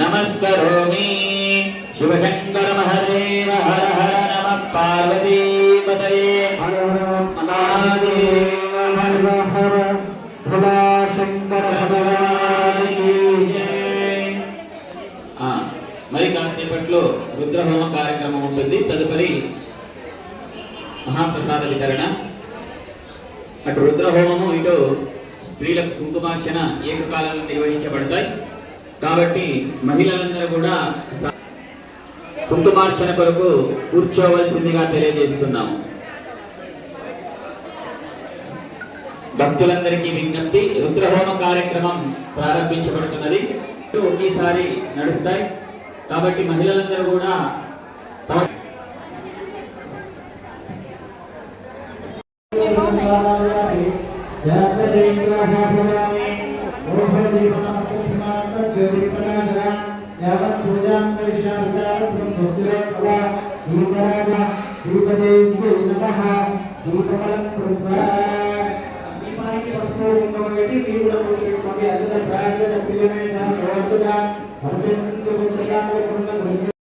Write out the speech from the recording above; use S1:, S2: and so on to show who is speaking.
S1: नमस्करोमि शिवशंकर महादेव हर हर नमः पार्वती पतये हर महादेव हर हर भोला शंकर भगवान की जय। మరి కాసేపట్లో రుద్రహోమ కార్యక్రమం ఉంటుంది. తదుపరి మహాప్రసాద వితరణ. అటు రుద్రహోమము ఇటు స్త్రీలకు కుంకుమార్చన ఏకకాలంలో నిర్వహించబడతాయి. కాబట్టి మహిళలందరూ కూడా కుంకుమార్చన కొరకు కూర్చోవలసిందిగా తెలియజేస్తున్నాము. భక్తులందరికీ విజ్ఞప్తి, రుద్రహోమ కార్యక్రమం ప్రారంభించబడుతున్నది. ఒకేసారి నడుస్తాయి కాబట్టి మహిళలందరూ కూడా
S2: दीपदेवी नमः दीपवलं